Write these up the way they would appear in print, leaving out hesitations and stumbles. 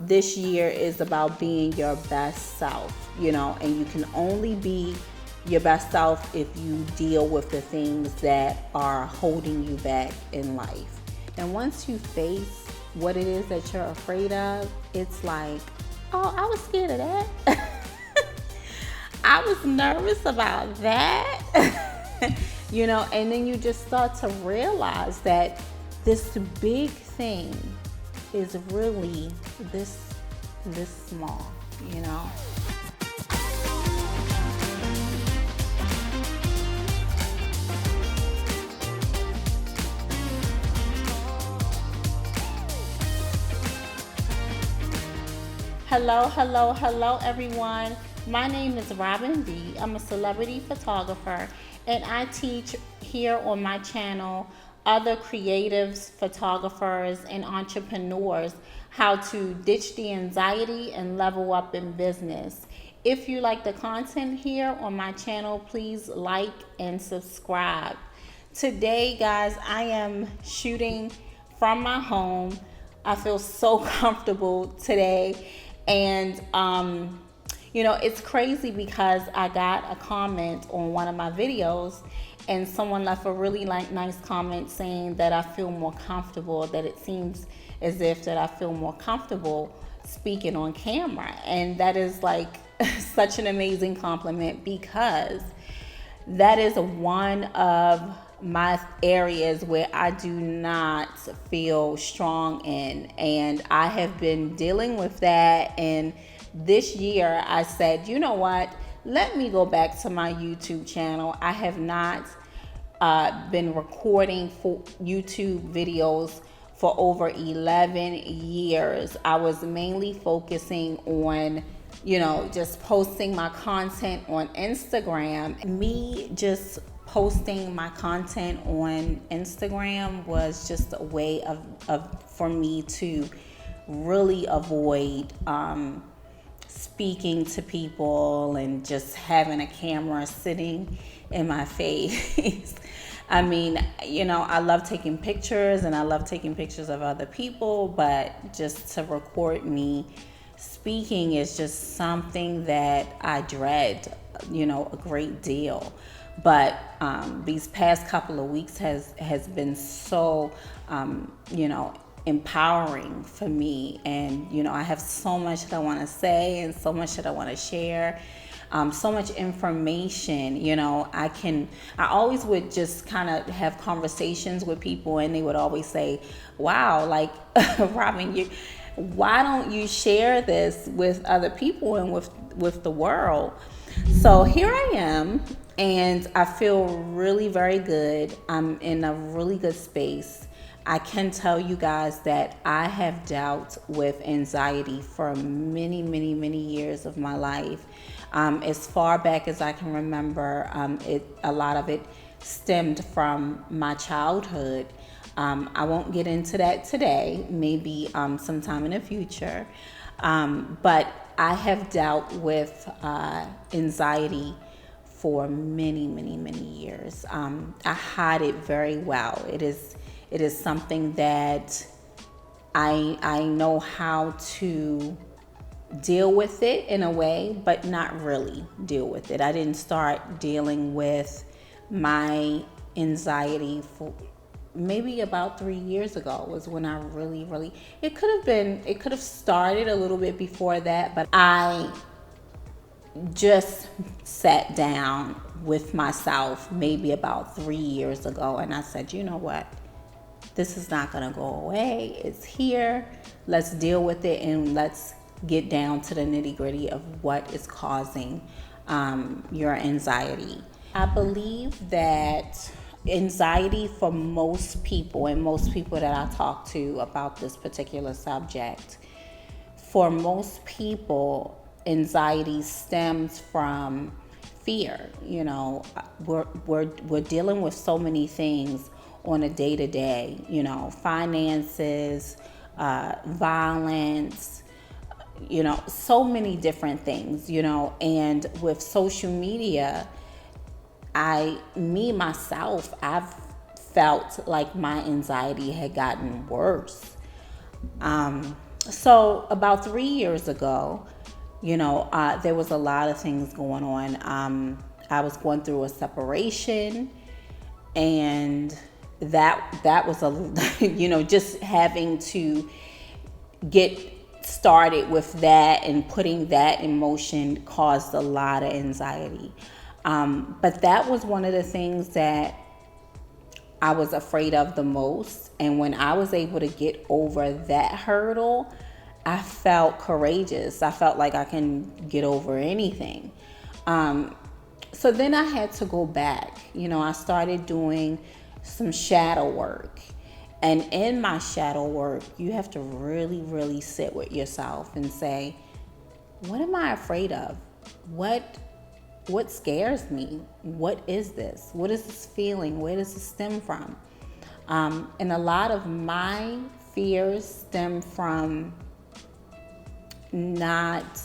this year is about being your best self, and you can only be your best self if you deal with the things that are holding you back in life. And once you face what it is that you're afraid of, it's like, oh, I was scared of that. I was nervous about that. And then you just start to realize that this big thing is really this small, Hello, everyone. My name is Robin D. I'm a celebrity photographer, and I teach here on my channel other creatives, photographers, and entrepreneurs how to ditch the anxiety and level up in business. If you like the content here on my channel, please like and subscribe. Today, guys, I am shooting from my home. I feel so comfortable today. And, it's crazy because I got a comment on one of my videos and someone left a really nice comment saying that I feel more comfortable, that it seems as if that I feel more comfortable speaking on camera. And that is like such an amazing compliment, because that is one of my areas where I do not feel strong in, and I have been dealing with that. And this year I said, you know what, let me go back to my YouTube channel. I have not been recording for YouTube videos for over 11 years. I was mainly focusing on just posting my content on Instagram. Me just posting my content on Instagram was just a way of for me to really avoid speaking to people and just having a camera sitting in my face. I mean, I love taking pictures and I love taking pictures of other people, but just to record me speaking is just something that I dread, a great deal. But these past couple of weeks has been so, empowering for me. And, I have so much that I want to say and so much that I want to share. So much information, I always would just kind of have conversations with people, and they would always say, wow, like, Robin, why don't you share this with other people and with the world? So here I am, and I feel really very good. I'm in a really good space. I can tell you guys that I have dealt with anxiety for many, many, many years of my life. As far back as I can remember, a lot of it stemmed from my childhood. I won't get into that today, maybe sometime in the future. But I have dealt with anxiety for many, many, many years. I hide it very well. It is something that I know how to deal with it in a way, but not really deal with it. I didn't start dealing with my anxiety for maybe about 3 years ago was when I really, it could have started a little bit before that, but I just sat down with myself maybe about 3 years ago, and I said, you know what? This is not going to go away. It's here. Let's deal with it, and let's get down to the nitty-gritty of what is causing your anxiety. I believe that anxiety for most people, and most people that I talk to about this particular subject, for most people, anxiety stems from fear. We're dealing with so many things on a day-to-day, finances, violence, so many different things, and with social media, myself, I've felt like my anxiety had gotten worse. So about 3 years ago, there was a lot of things going on. I was going through a separation, and that was a just having to get started with that and putting that in motion caused a lot of anxiety. But that was one of the things that I was afraid of the most. And when I was able to get over that hurdle, I felt courageous. I felt like I can get over anything. So then I had to go back. I started doing some shadow work. And in my shadow work, you have to really, really sit with yourself and say, what am I afraid of? What scares me? What is this? What is this feeling? Where does it stem from? And a lot of my fears stem from not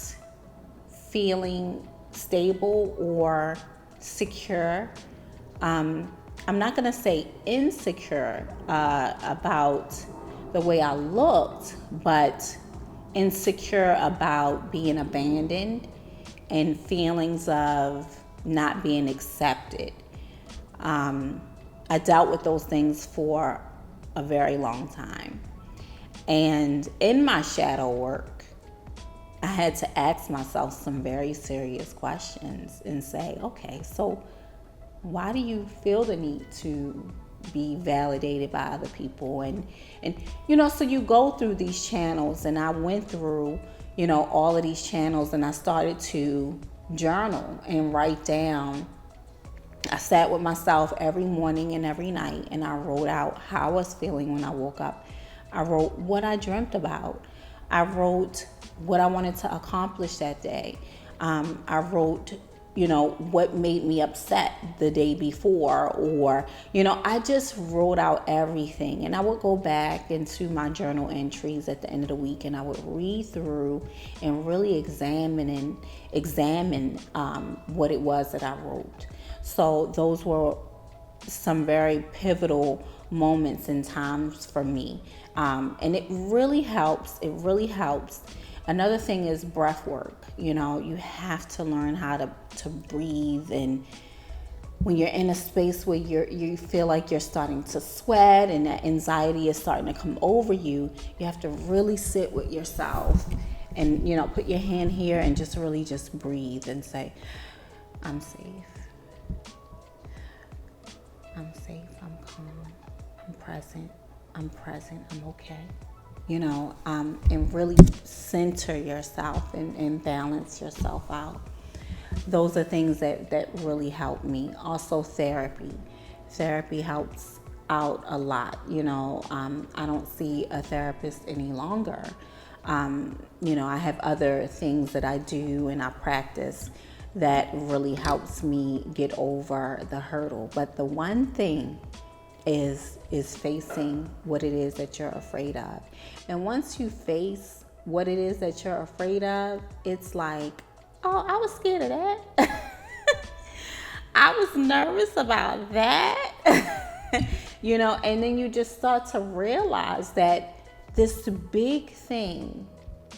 feeling stable or secure. I'm not going to say insecure about the way I looked, but insecure about being abandoned and feelings of not being accepted. I dealt with those things for a very long time. And in my shadow work, I had to ask myself some very serious questions and say, okay, so why do you feel the need to be validated by other people? And so you go through these channels, and I went through, all of these channels, and I started to journal and write down. I sat with myself every morning and every night, and I wrote out how I was feeling when I woke up. I wrote what I dreamt about. I wrote what I wanted to accomplish that day. I wrote, what made me upset the day before, or, I just wrote out everything. And I would go back into my journal entries at the end of the week, and I would read through and really examine what it was that I wrote. So those were some very pivotal moments and times for me. And it really helps. It really helps. Another thing is breath work. You have to learn how to breathe. And when you're in a space where you feel like you're starting to sweat and that anxiety is starting to come over you, you have to really sit with yourself and, put your hand here and just really just breathe and say, I'm safe. I'm safe. I'm calm. I'm present. I'm okay. And really center yourself and balance yourself out. Those are things that really help me. Also, therapy. Therapy helps out a lot. I don't see a therapist any longer. I have other things that I do and I practice that really helps me get over the hurdle. But the one thing is facing what it is that you're afraid of. And once you face what it is that you're afraid of, it's like, oh, I was scared of that. I was nervous about that. And then you just start to realize that this big thing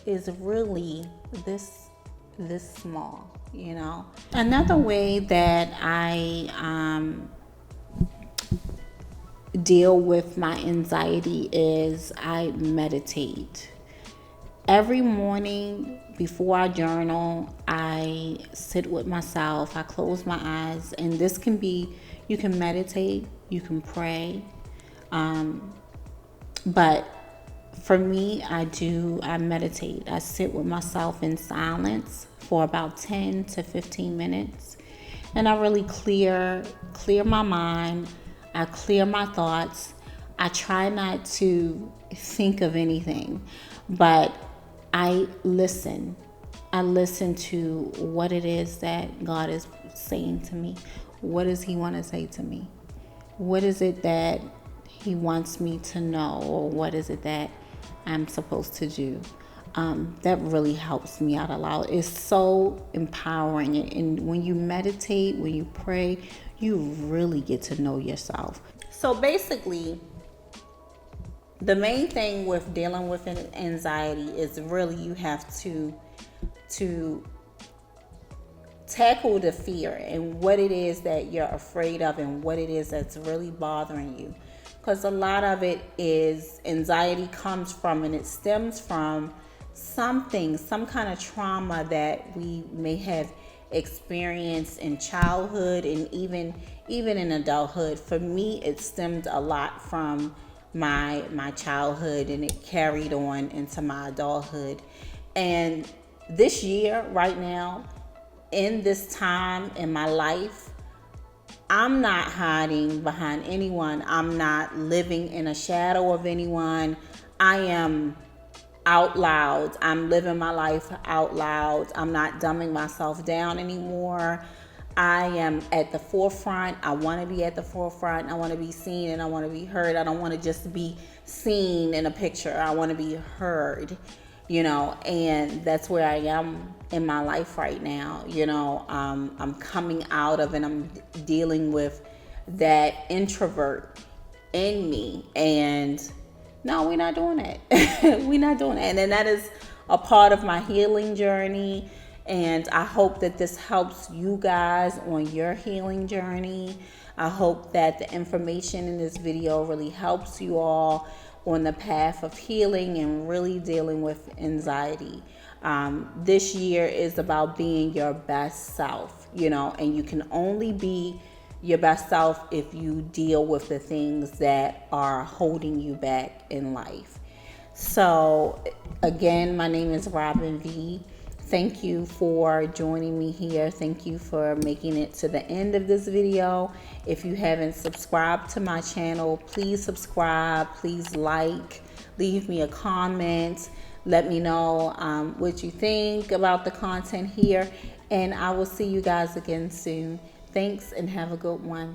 is really this small, Another way that I deal with my anxiety is I meditate. Every morning before I journal, I sit with myself, I close my eyes, and this can be, you can meditate, you can pray, but for me, I meditate. I sit with myself in silence for about 10 to 15 minutes, and I really clear my mind. I clear my thoughts. I try not to think of anything, but I listen. I listen to what it is that God is saying to me. What does He want to say to me? What is it that He wants me to know, or what is it that I'm supposed to do? That really helps me out a lot. It's so empowering. And when you meditate, when you pray, you really get to know yourself. So basically, the main thing with dealing with anxiety is really you have to tackle the fear and what it is that you're afraid of and what it is that's really bothering you, because a lot of it is anxiety comes from, and it stems from something, some kind of trauma that we may have experienced in childhood and even in adulthood. For me, it stemmed a lot from my childhood, and it carried on into my adulthood. And this year right now, in this time in my life, I'm not hiding behind anyone. I'm not living in a shadow of anyone. I am out loud. I'm living my life out loud. I'm not dumbing myself down anymore. I am at the forefront. I want to be at the forefront. I want to be seen and I want to be heard. I don't want to just be seen in a picture. I want to be heard, and that's where I am in my life right now. I'm coming out of and I'm dealing with that introvert in me, and no, we're not doing that. We're not doing that. And that is a part of my healing journey. And I hope that this helps you guys on your healing journey. I hope that the information in this video really helps you all on the path of healing and really dealing with anxiety. This year is about being your best self, and you can only be your best self if you deal with the things that are holding you back in life. So again, my name is Robin V. Thank you for joining me here. Thank you for making it to the end of this video. If you haven't subscribed to my channel, please subscribe, please like, leave me a comment. Let me know what you think about the content here, and I will see you guys again soon. Thanks and have a good one.